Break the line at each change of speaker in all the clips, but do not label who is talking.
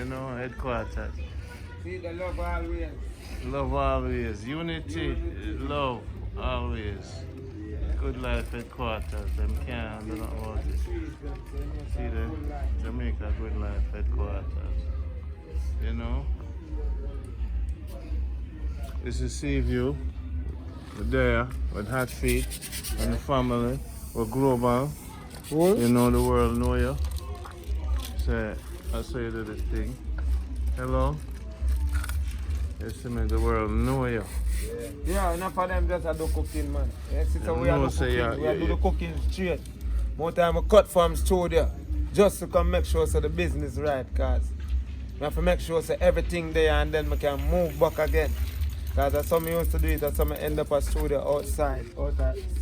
you know, headquarters.
See the love always.
Love always. Unity, love always. Good life headquarters. Them can't do nothing about it. See the Jamaica Good Life headquarters. You know? This is Seaview. We're there with Hot Feet and the family. We're global.
What?
You know the world know you. So I say you do this thing. Hello? You see me, the world know you.
Yeah, enough of them just do cooking, man. Yes, it's
You
we are
know,
do
say,
cooking.
yeah,
We are
yeah,
do the cooking straight. More time I cut from studio just to come make sure so the business right, cause I have to make sure so everything there and then I can move back again. Cause that's how I used to do it, that's how I end up a studio outside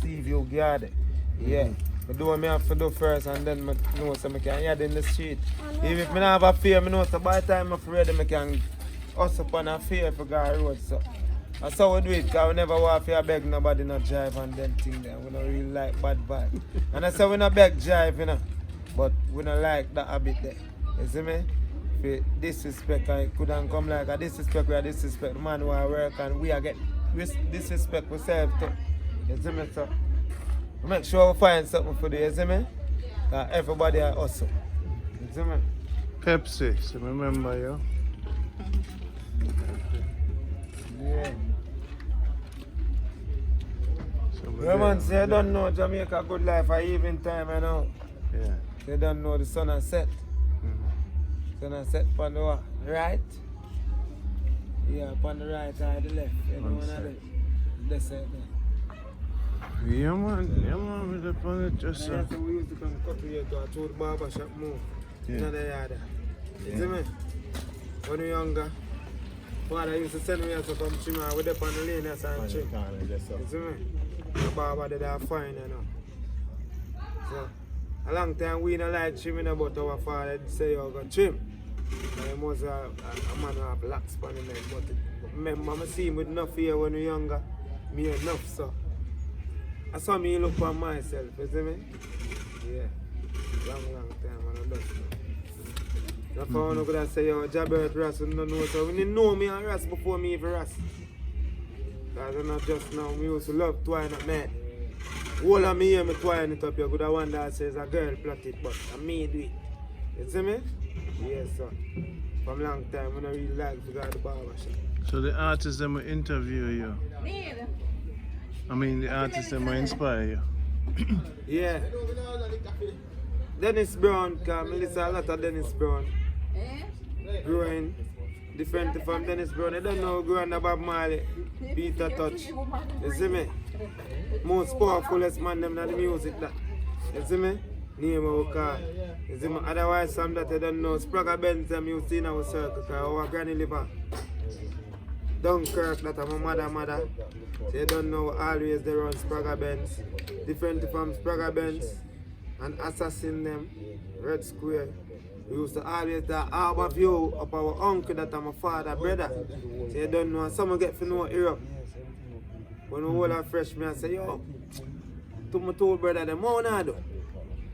Seaview Garden. Yeah. I do what I have to do first and then I know so I can hear in the street. Even if I don't have a fear, I know so by the time I'm ready I can hustle upon a fear for go road. So that's how we do it, because we never want to beg nobody not drive and then thing there. We don't really like bad vibe. And I say we not beg drive, you know, but we don't like that habit there. You see me? For disrespect, I couldn't come like a disrespect, we are disrespect the man who are work and we are get disrespect ourselves too. You see me? So we make sure we find something for the, you see me? That everybody are hustle. You see me?
Pepsi, so remember you.
Yeah.
So
Yeah, man, say, they don't know Jamaica Good Life at even time, you know.
Yeah.
They don't know the sun has set. Sun has set upon the what? Right? Yeah, upon the right or the left. You know,
One
one of
side.
them. This side there.
Yeah man, with the planet just
And that's how we used to come cut here to a the barber shop move.
Yeah.
In the yard. You see me? When we younger, father used to send me out to come trim her with up on the lane and trim. You see me? The barber did that fine, you know. So, a long time we don't like trimming about our father say you're going to trim. And he must have a man who have black span in it. But remember, I see him with enough here when we younger. Me enough, so. I saw me look for myself, you see me? Yeah. Long time, and I don't know. That's why I could say, yo, Jabber Ras, we don't know. So we didn't know me and Ras before me even Ras. Because I'm not just now, we used to love twine at man. All of me hear me twine it up, you could have one that says a girl plot it, but I me do it. You see me? Yes, sir. From long time, I don't really like to go to the barber shop.
So the artists that will interview you. I mean the artists that will inspire you.
Yeah. Dennis Brown, because I listen a lot of Dennis Brown. Growing different from Dennis Brown. I don't know growing about Marley, Peter Touch. You see me? Most powerfulest man them in the music that. You see me? Name of car. You see me? Otherwise some that I don't know. Spragga Benz them you see in our circle because our granny liver. Dunkirk that I'm a mother. So you don't know always they run Spragga Benz. Different from Spragga Benz and Assassin them. Red Square. We used to always the harbor view of our uncle that I'm a father, brother. So you don't know, someone get to know Europe. When we all are fresh, I say, yo, to my told brother, them how I do.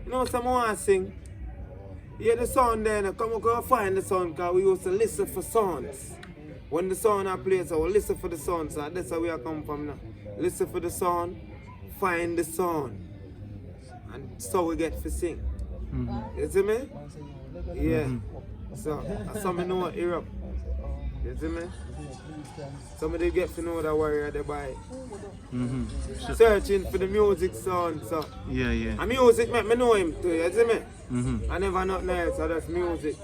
You know, someone want to sing. Hear the sound there, come go find the sound, because we used to listen for sounds. When the sound I play, so we listen for the sound, so that's where we come from now. Listen for the sound, find the sound. And so we get to sing. You see me? Yeah. So, that's how I know Europe. You see me? Somebody get to know the warrior they buy. Searching for the music sound, so.
Yeah.
And music make me know him too, you see me? I never nothing else, so that's music.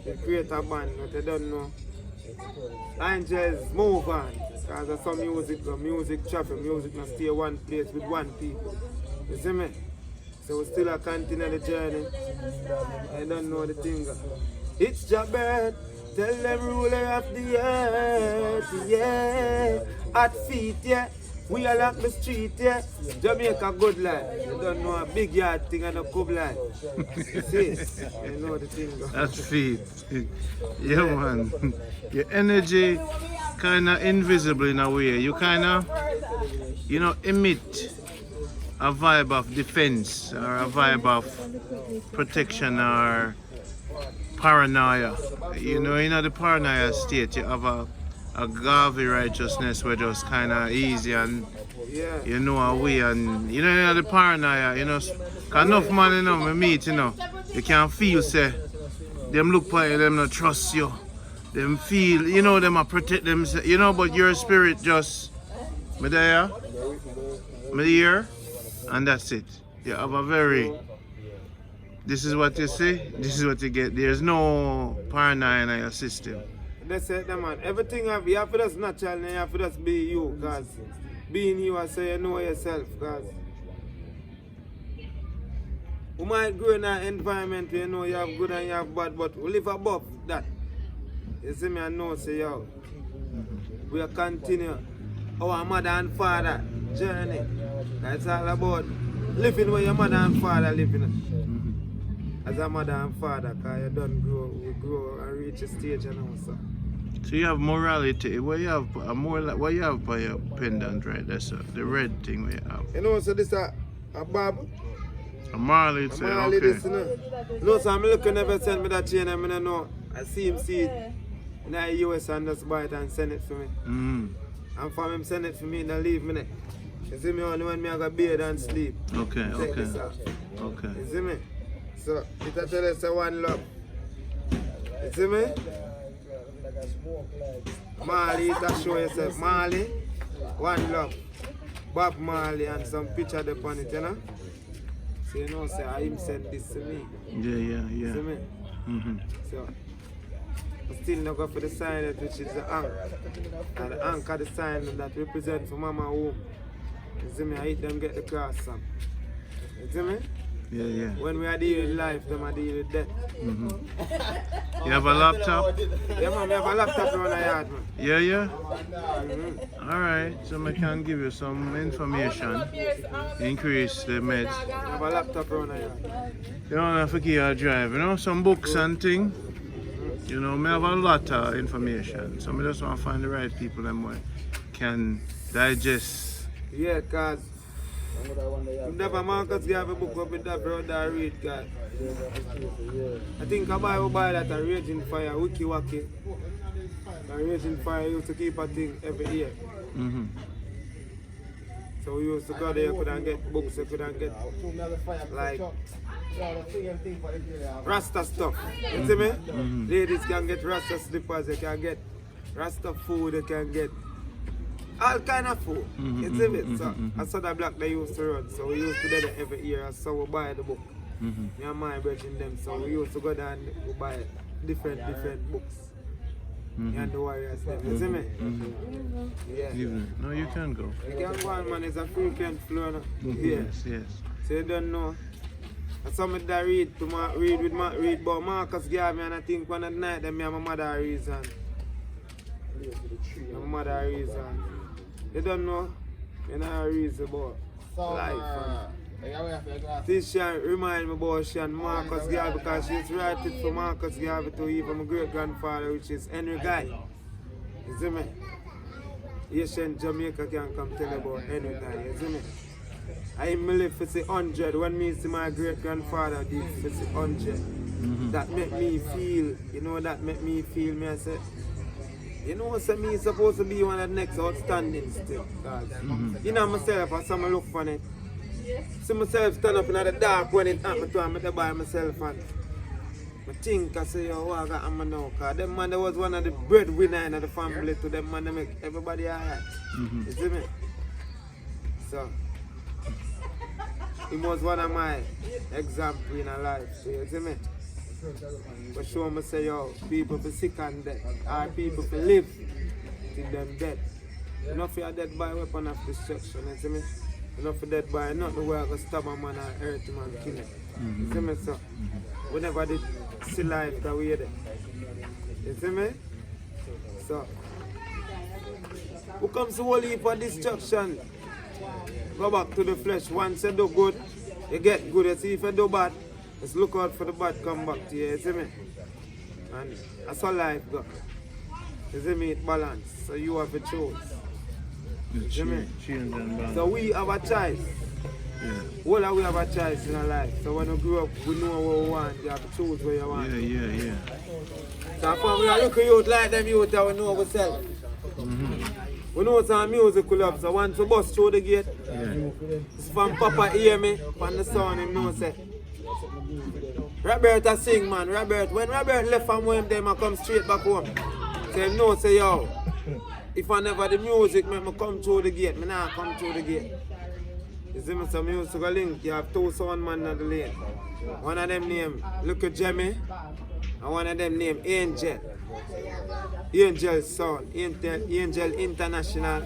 They create a band, but they don't know. Angels move on. Because there's some music travel, music not stay one place with one people. You see me? So we still a continue the journey. I don't know the thing. It's Jabber, tell them ruler of the earth, yeah. At feet, yeah. We are like the street, yeah. Jamaica Good Life. You don't know a big yard thing and a cub life. You see? You know the thing.
That's feet. Yeah man. Your energy kinda invisible in a way. You kinda emit a vibe of defense or a vibe of protection or paranoia. You know, in the paranoia state, you have a Garvey righteousness where just kind of easy and
Yeah.
you know a way, and you know the paranoia, you know, 'cause enough man, you know, me meet, you know, you can feel say them look for you, them not trust you, them feel, you know, them a protect them, you know, but your spirit just me there, me here, and that's it. You have a very, this is what you see, this is what you get. There's no paranoia in your system.
That's it, man. Everything you have to just natural and you have to just be you, because being you, I say you know yourself, because we might grow in an environment where you know you have good and you have bad, but we live above that. You see me, I know, say, yo, we'll continue our mother and father journey. That's all about living where your mother and father living. As a mother and father, because you don't grow, we grow and reach a stage and also.
So you have morality. What you have, what you have by your pendant, right? That's the red thing we have.
You know, so this a bob.
A morality, okay.
This, you know. No, so I'm looking, never send me that chain, I don't know. I see him see it in the US and just buy it and send it for me. And for him send it for me and leave me. You see me only when I go bed and sleep.
Okay,
Take
okay.
this off.
Okay.
You see me? So it tell us one love. You see me? Marley, it show yourself. Marley, one love. Bob Marley and some picture there on it, you know? So you know, say I him send this to me.
Yeah.
You see me? So I still not go for the sign which is the anchor. And the anchor the sign that represent for mama home. You see me? I hit them get the cross some. You see me?
Yeah.
When we are dealing with life, them are dealing with death.
You have a laptop?
Yeah, man, we have a laptop around the yard, man.
Yeah. Alright, so I can give you some information. Increase the meds.
We have a laptop around the yard.
You don't have to keep a drive, you know, some books and things. You know, I have a lot of information. So I just want to find the right people that can digest.
Yeah, cause never Marcus Garvey book up with that brother I read, guys. I think I buy that a Raging Fire, Wiki Waki. A Raging Fire used to keep a thing every year. So we used to go there, you couldn't get books, you couldn't get like Rasta stuff. You see me? Ladies can get Rasta slippers, they can get Rasta food, they can get all kind of food. You see me? So I saw the black they used to run, so we used to do that every year, so we buy the book. Me and my brethren them, so we used to go down and we buy different books. And the warriors them. You see me? Yeah.
No, you can go.
You can go on, man, it's a frequent flow.
Yes.
So you don't know. I saw me that read about Marcus Garvey, and I think one of the night them my mother reason. My mother reason. You don't know? You know reason about life. This she remind me about she and Marcus Garvey, because she's writing for Marcus Garvey to even my great grandfather, which is Henry Guy. You see me? Asian Jamaica can come tell about Henry Guy, you see me? I live for say 100 when me see my great grandfather did for say 100. That make me feel, you know, me I say, you know, so me supposed to be one of the next outstanding still. You know myself, as some look for it. See myself stand up in the dark when it happened to me, I by myself and I think I say, yo, what I got on now, because them man was one of the breadwinners in the family, to them man they make everybody alright. You see me? So he was one of my examples in life, so you see me? But show me say, yo, people for sick and dead, or people for live till them dead. Enough for dead by weapon of destruction, you see me? Enough for dead by nothing where I go stab a man and hurt him and kill him. You see me, so? We never did see life that way there. You see me? So, who comes to whole heap of destruction? Go back to the flesh. Once you do good, you get good. You see, if you do bad, just look out for the bad come back to you. You see me? And that's how life goes. You see me? It balance. So you have to choose. You see me? So we have a choice. All that we have a choice in our life. So when we grow up, we know what we want. You have to choose what you want.
Yeah.
So from we are looking youth like them youth that we know ourselves. We know some music we love. So once we bust through the gate, it's from Papa hear me, from the sound him know say. Robert a sing, man. When Robert left from home, them I come straight back home. So him know say yo, if I never the music make me come through the gate, me nah come through the gate. You see me, some music a link, you have 2 sound man in the lane. One of them name Little Jemmy, and one of them name Angel. Angel Sound, Angel International,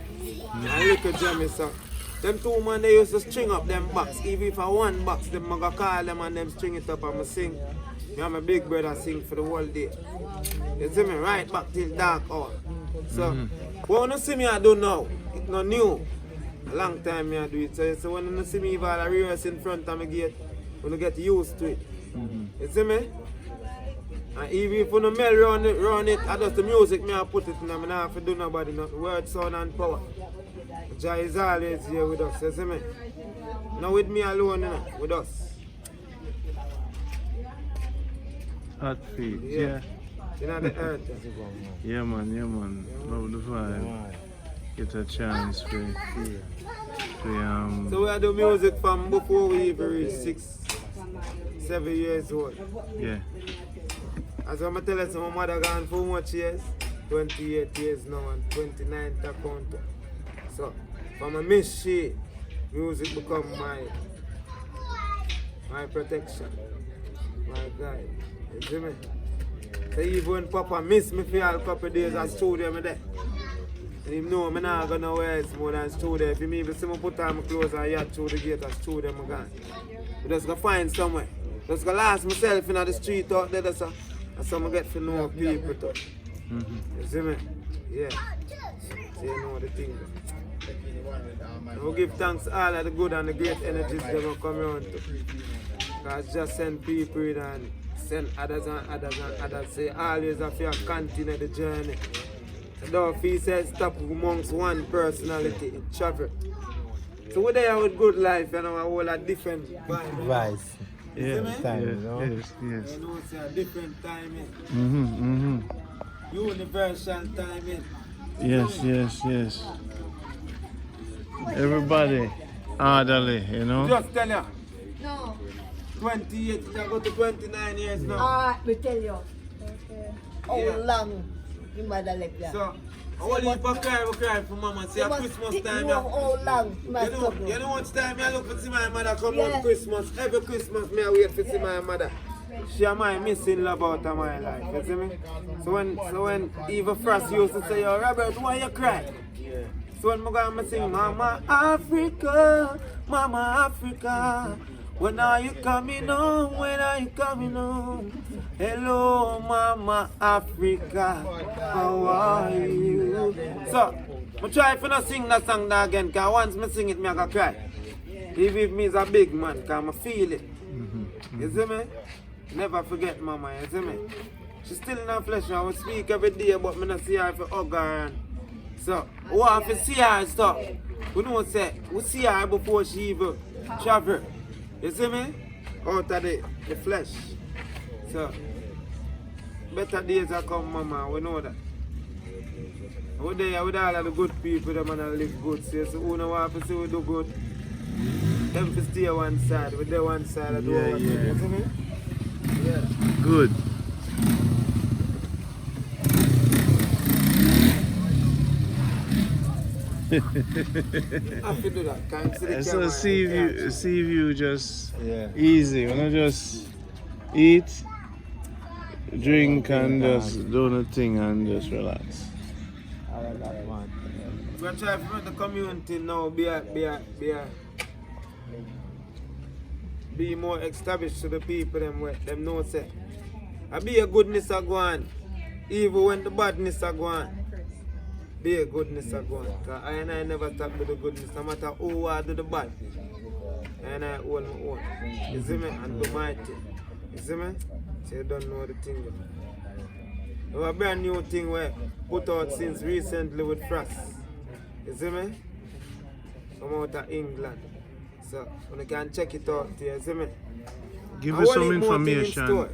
and Little Jemmy Sound. Them 2 man they used to string up them box. Even if I 1 box, them I go call them and them string it up and I sing. Me and my big brother sing for the whole day. You see me, right back till dark hour. So, what you see me I do now, it's not new. A long time me I do it. So when you see me even a rehearse in front of my gate, when you get used to it. You see me? And even if you don't mail round it, I just the music me I put it in and I don't have to do nobody nothing. Word, sound and power. Jah is always here with us, you see me? Not with me alone, you know, with us.
Hot feet, yeah.
You know the earth.
Yeah man. Love the vibe. Get a chance to
So we do music from before we even reach 6, 7 years old.
Yeah.
As I'm telling you, my mother gone for much years? 28 years now and 29 to count. So from a miss she, music become my protection, my guide. You see me? So even when Papa miss me for a couple of days, I studio me there. And him know I'm not going nowhere else more than studio. If he even see me put on my clothes and yacht through the gate, I studio I'm gone. I just go find somewhere. Just go last myself in the street out there, that's so I get to know people too. You see me? Yeah. So you know the thing. And we give thanks to all of the good and the great energies that will come around to. Because just send people in and send others and others and others. Say always have to continue the journey. So don't feel say stop amongst one personality in travel. So we're there with good life, you know, a whole a different vibe.
Yeah,
time,
you know? Yes.
You know, it's a different timing. Universal timing.
Yes. Everybody orderly, you know?
Just tell you.
No.
28, I go to 29 years now.
We tell you. How long your mother left you?
So, all you cry for mama. See, at Christmas time.
How long
you know what time I look to see my mother come on Christmas. Every Christmas, me I wait to see my mother. She is my missing love out of my life, you see me? So when Eva Frost used to say, yo, Robert, why you cry? So when I go sing, Mama Africa, when are you coming home? Hello, Mama Africa, how are you? So, I try to not sing that song again, because once I sing it, I go cry. Even if me is a big man, because I feel it. You see me? Never forget Mama, you see me? She's still in her flesh, I will speak every day, but I don't see her for hug her. So, we have to see her and stuff. We know say, we see her before she even travel. You see me? Out of the flesh. So, better days are come, Mama, we know that. We're there with all of the good people, them and live good. So, who know what to see we do good? Them to stay one side, we're there one side of the world. You see me? Yeah.
Good.
I have to do that. Can't see the
So
camera.
see you just easy. When I just eat, drink and just do the thing and just relax.
We're trying to make the community now be more established to the people them know say. I be a goodness a go on. Even when the badness a go on. Be a goodness a go on. Because I never stop with the goodness, no matter who I do the bad. And I own my own. You see me? And do my thing. You see me? So you don't know the thing. We have a brand new thing where put out since recently with Frost. You see me? Come out of England. So you can check it out here, see me?
Give
I
us
want
some
it more thing in
information.
store.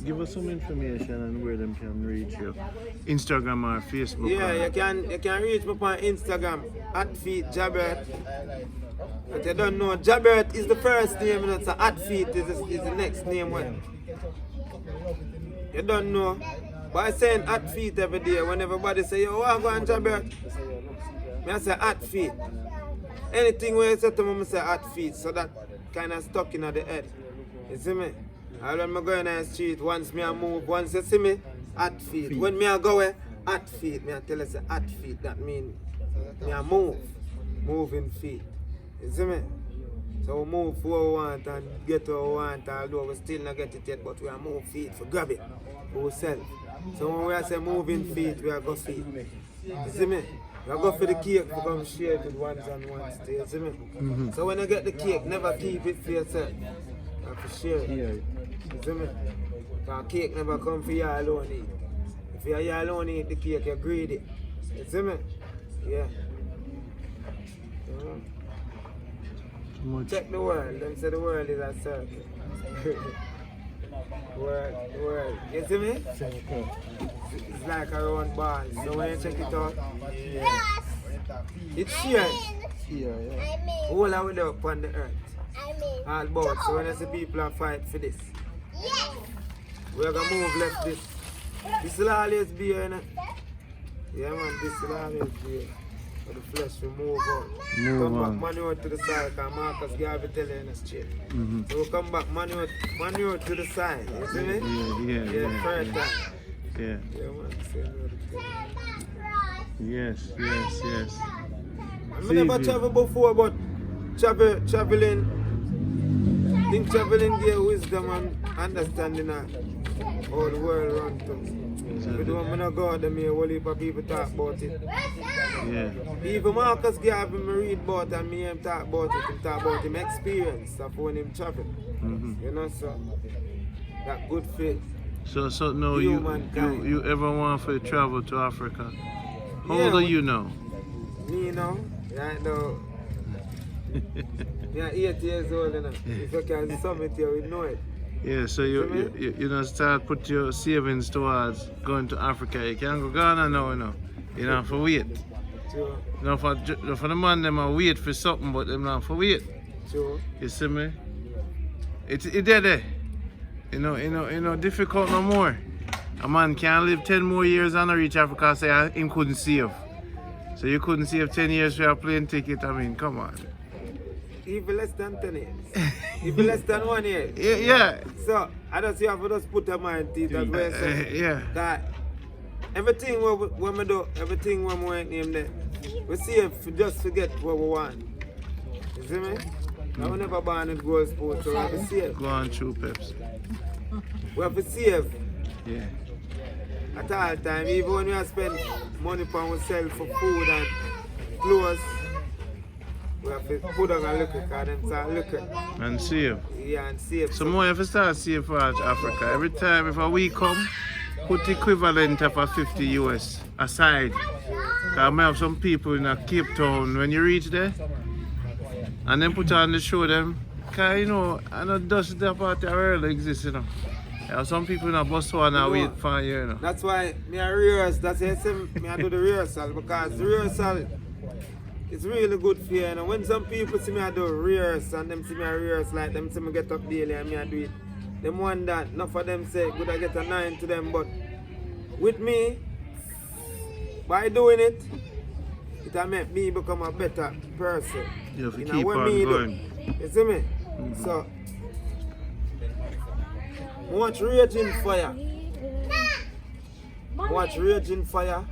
Give us some information on where them can reach you. Instagram or Facebook.
Yeah,
or...
you can reach me on Instagram @feet Jabert. But you don't know, Jabert is the first name, and so @feet is the next name. One. You don't know. But I saying @feet every day. When everybody say, yo, what go on Jabert? I say @feet. Anything where you say to me, I say @feet. So that kind of stuck in the head. You see me? I when I go in the street, once me I move, once you see me, @feet. When me I go @feet, me I tell you say @feet. That means me I move. Moving feet. You see me? So we move where we want and get where we want, although we still not get it yet, but we are move feet for grab it for ourselves. So when we say moving feet, we are go feet. You see me? We are go for the cake, we come share it with ones and ones. You see me? So when you get the cake, never keep it for yourself. You have to share it. You see me? Because cake never come for you alone eat. If you alone eat the cake, you're greedy. You see me? Yeah. Check the world. Them say the world is a circle. world. You see me? It's like a round ball. So when you check it out, it's here. All the way up on the earth. All about. So when I see people are fight for this, we're gonna move left this. This will always be here, you know? Yeah man, this will always be here. For the flesh will move on. Come back manual to the side, because Marcus Garvey tell you in the street. So we come back manual to the side. You see me? Yeah. Third time.
Yeah.
Yeah, man.
Yes.
I never traveled before, but traveling give wisdom and understanding of how the world runs to. We don't want to go out there, a whole heap of people talk about it.
Yeah.
Even Marcus Garvey, me read about and me him talk about it. Him talk about him experience of when him travel. You know, so that good faith.
So no, you ever want to travel to Africa? How old are you now?
Me now, right now. Me 8 years old, you know. If you can summit here, we know it.
Yeah, so you know start put your savings towards going to Africa. You can't go Ghana now, you know. You know for wait.
Sure.
You know for the man them a wait for something, but them not for wait.
Sure.
You see me? It's there. You know, difficult no more. A man can't live 10 more years and reach Africa and say him couldn't save. So you couldn't save 10 years for a plane ticket. I mean, come on.
Even less than 10 years. Even less than 1 year.
Yeah.
So I just have to just put a mind to it as well. That everything when we do, everything when we name there, we see if we just forget what we want. You see me? Now we never born with gold sports, so we have to save.
Go on through Peps.
We have to save.
Yeah.
At all time, even when we spend money for ourselves for food and clothes, we have to put on a look at them, start looking.
And save.
Yeah, and save.
So more if you start save for Africa, every time if a week come, put the equivalent of a 50 US aside. Because I have some people in Cape Town when you reach there, and then put on the show them. Because you know, I know dust that part of really exists, you know. Yeah, some people in a bus one and wait for you, you know.
That's why me I rehearse, that's why I say me I do the rehearsal, because the rehearsal it's really good for you, you know. When some people see me I do rehearse and them see me I rehearse like them see me get up daily and me I do it, them want that, not for them say good I get a 9 to them, but with me, by doing it, it'll make me become a better person.
You have to
you
keep
know,
on going.
You see me? So watch Raging Fire. Watch Raging Fire.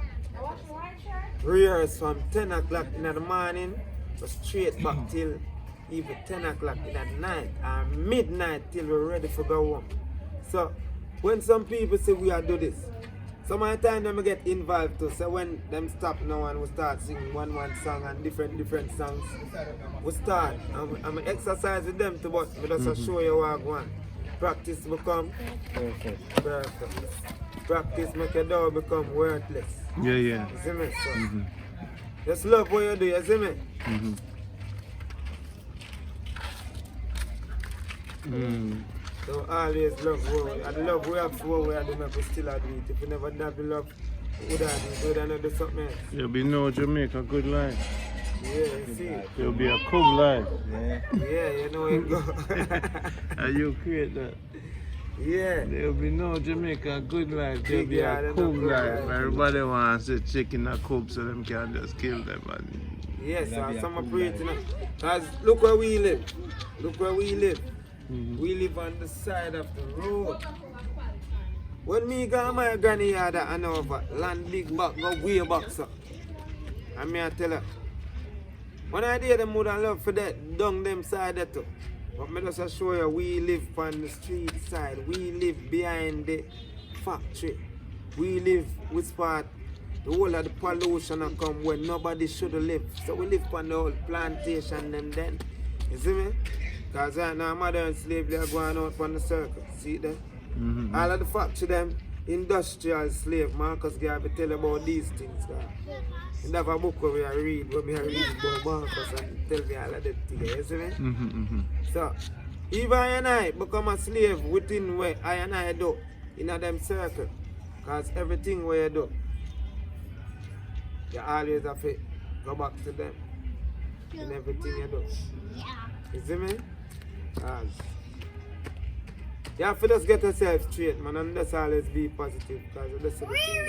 Rehearse from 10 o'clock in the morning, so straight back till even 10 o'clock in the night and midnight till we're ready for go home. So when some people say we are do this, some of the time them get involved too. So when them stop now and we start singing one song and different songs, we start and I'm exercise with them too, but we just show you what I want. Practice become perfect. Practice make your door become worthless.
Yeah.
You see me? So, just love what you do, you see me? So always love what we, and love we have for what we are doing, we still do it. If we never have the love, we would have do it, we would do something else.
There'll be no Jamaica good life.
Yeah, you see.
There'll be a cool life.
Yeah, you know it go.
And you create that.
Yeah.
There'll be no Jamaica good life. There'll be
Yeah,
a
there's
cool
no good
life.
life.
Everybody wants a chicken a coop so them can just kill them. And
Yes, and some are preaching it. Because look where we live. Look where we live. We live on the side of the road. When me got my granny yard at Hanover, land big back, go way back, so. And me I tell her, when I did them would have love for that, down them side that too. But me just show you, we live on the street side. We live behind the factory. We live with part, the whole of the pollution and come where nobody should have lived. So we live on the whole plantation and then. You see me? Because right now modern slavery are going out on the circle. See that? All of the factory them, industrial slave, Marcus Garvey tell about these things. And have a book where we read about Marcus and tell me all of that thing. You see me? So, if I and I become a slave within what I and I do in a them circle, because everything where you do, you always have to go back to them in everything you do. You see me? You have to just get yourself straight, man, and just always be positive, because that's the thing.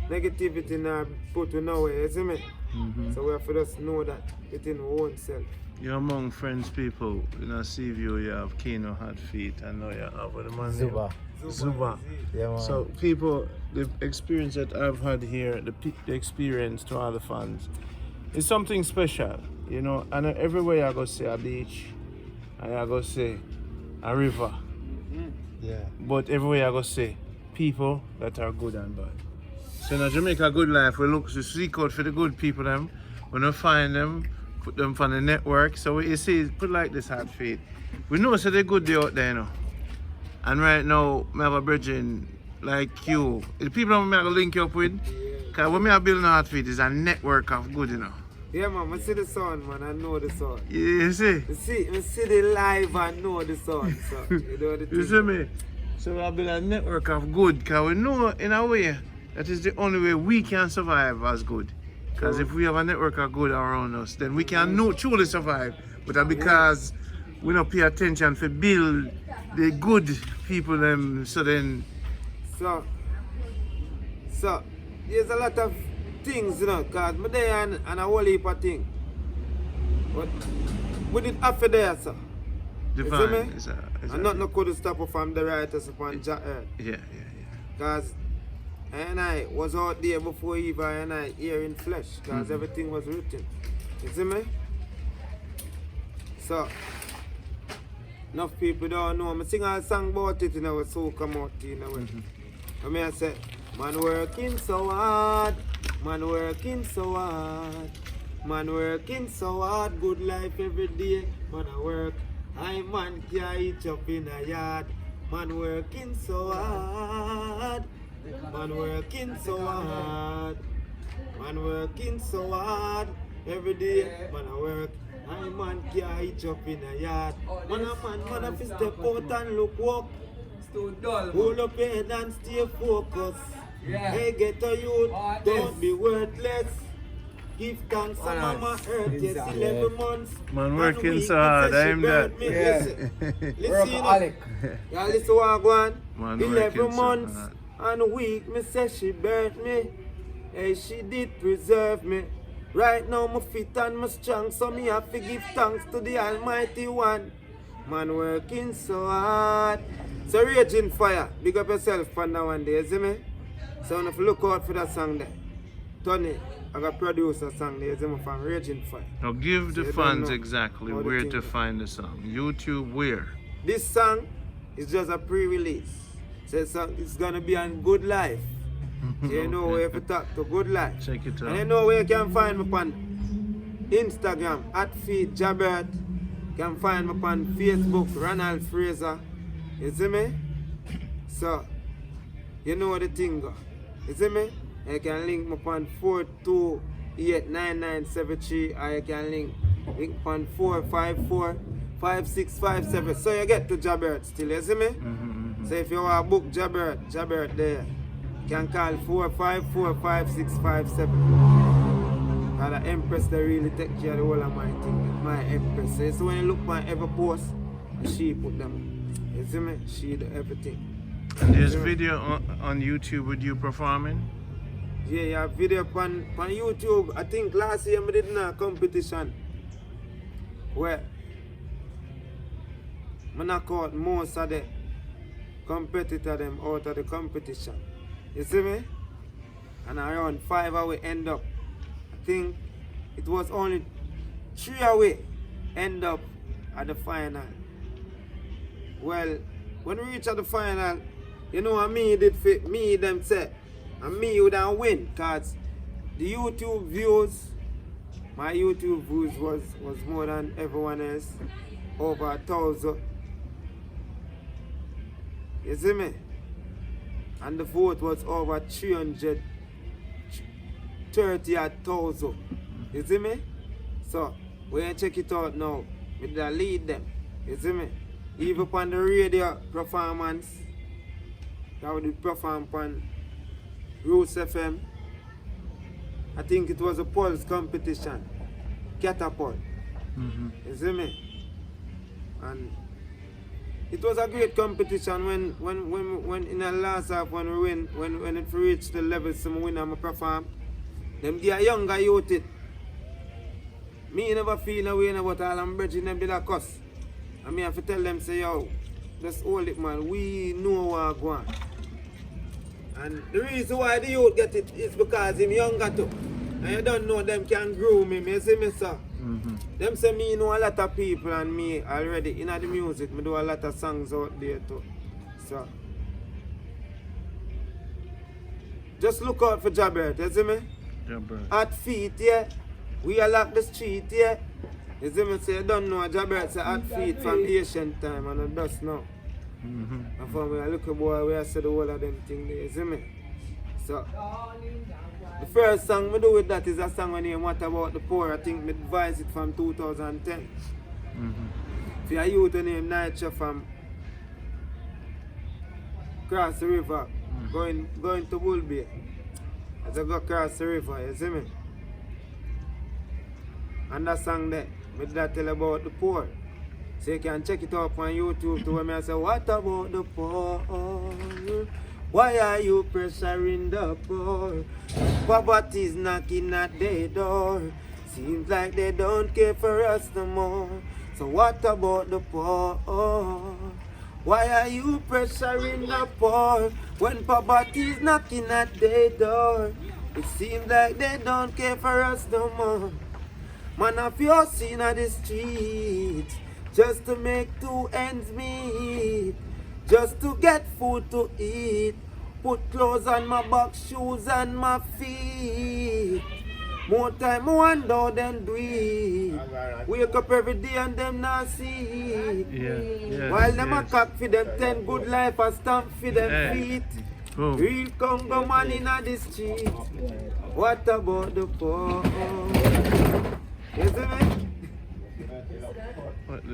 Negativity now put you nowhere, you see me? So we have to just know that within our own self.
you're among friends people. In a sea view, you have Keno Hot Feet. I know you have the man name? Zuba.
Yeah, man.
So people, the experience that I've had here, the experience to all the fans, is something special, you know. And everywhere I go see a beach, and I go see a river.
Yeah.
But everywhere I go see people that are good and bad. So in a Jamaica good life, we look to seek out for the good people them. When we find them, put them on the network. So what you see, put like this Hot Feet. We know so they're good they out there, you know. And right now, I have a bridging like you. The people I'm going to link you up with, because when I build a Hot Feet, is a network of good, you know.
Yeah, man, I see the sun, man, I know the sun.
You see?
I see the live and know the sun, so you know the thing.
You see me? So I build a network of good, because we know in a way that is the only way we can survive as good. Because if we have a network of good around us, then we can truly survive. But that's because we don't pay attention to build the good people them, so then...
So, there's a lot of things, you know, because I'm there and a whole heap of things. But we did half a day, sir.
Divine.
You see me? And nothing could stop us from the writers upon Jah Earth.
Yeah.
Because I was out there before even and I here in flesh, because everything was written. You see me? So, enough people don't know. I sing a song about it, you know, so come out, you know. I say, man working so hard, man working so hard, man working so hard, good life every day, man I work. I man can't eat up in a yard, man working so hard, man working so hard, man working so hard, every day, man I work. I man can't eat up in a yard, man have to step out and look walk. Hold up your head and stay focused. Hey, get a youth, don't be worthless. Give thanks to Mama Earth, yes, 11 months.
Man working so hard, I'm that.
Listen, y'all listen what I go on. 11 months and a week, me say she birthed me. Hey, she did preserve me. Right now, my fit and my strong, so me have to give thanks to the Almighty One. Man working so hard. So Raging Fire, big up yourself for now and day, see me? So if you look out for that song there, Tony, I got produce a song there, see me, from Raging Fire.
Now give the fans exactly where to find the song. YouTube where?
This song is just a pre-release. So it's gonna be on Good Life. So you know where to talk to Good Life.
Check it out.
And you know where you can find me on Instagram, @FeedJabert. You can find me on Facebook, Ronald Fraser. You see me? So, you know the thing go. You see me? You can link me on 4289973, or you can link on 5657. So you get to Jabert still, you see me? So if you want to book Jabert there, you can call 4545657. And the Empress, they really take care of the whole of my thing. My Empress. So when you look my every post, she put them. You see me? She do everything.
And there's video on YouTube with you performing?
Yeah, video on YouTube. I think last year I did a competition where I knock out most of the competitors them out of the competition. You see me? And around 5 we end up. I think it was only 3 away end up at the final. Well, when we reach at the final, you know what me did fit me them say. And me would have win because the YouTube views, my YouTube views was more than everyone else. Over 1,000. You see me? And the vote was over 330,000. You see me? So, we check it out now. We did lead them. You see me? Even upon the radio performance, that we did perform on Roots FM. I think it was a pulse competition. Catapult. You see me? And it was a great competition when in the last half when we win, when it reached the level some win and I perform. Them get a younger youth it. Me never feel no way about all I'm bridging them did a cuss. I mean I have to tell them say yo, just hold it man, we know what going on. And the reason why the youth get it is because him younger too. And you don't know them can groom him, you see me sir? Them say me know a lot of people and me already in the music, me do a lot of songs out there too. So just look out for Jabert, you see me?
Jabert.
At feet, yeah. We are lock the street, yeah. You see me say you don't know Jabert say at feet from ancient time and it does now. And from me a little boy we I say the whole of them thing there, you see me? So the first song I do with that is a song named What About the Poor. I think I devised it from 2010. For a youth named Nightshade from cross the river, going to Bull Bay. As I go across the river, you see me? And that song there, I did that tell about the poor. So you can check it up on YouTube to where I say, what about the poor? Why are you pressuring the poor? Poverty's knocking at their door. Seems like they don't care for us no more. So what about the poor? Why are you pressuring the poor? When poverty's knocking at their door. It seems like they don't care for us no more. Man, if you're seen on the street, just to make 2 ends meet. Just to get food to eat. Put clothes on my back, shoes on my feet. More time I wonder than do it. Wake up every day and them not see. While them a cock for them 10 good life and stamp for them feet. Real Congo man in the street. What about the poor? You see me?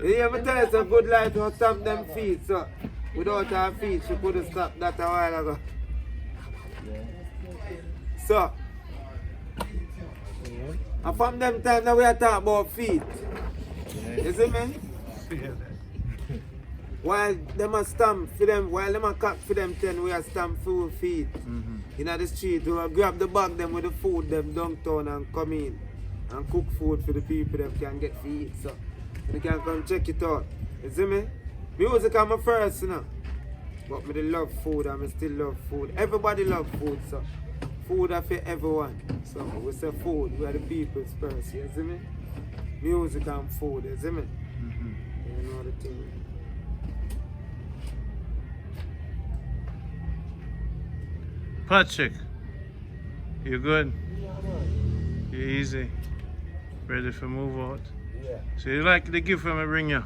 You ever tell us a good life to stamp them feet, so without her feet she could have stopped that a while ago. So and from them time that we are talking about feet. You see me? While them a stamp for them, while them a cock for them 10, we are stamp for feet. In the street, we will grab the bag them with the food them downtown and come in and cook food for the people that can get to eat. So you can come check it out. You see me? Music is my first, you know. But me love food and I still love food. Everybody love food, so food is for everyone. So we say food, we are the people's first, you see me? Music and food, you see me? You know the thing.
Patrick, you good? You easy? Ready for move out?
Yeah.
So you like the gift when I bring you?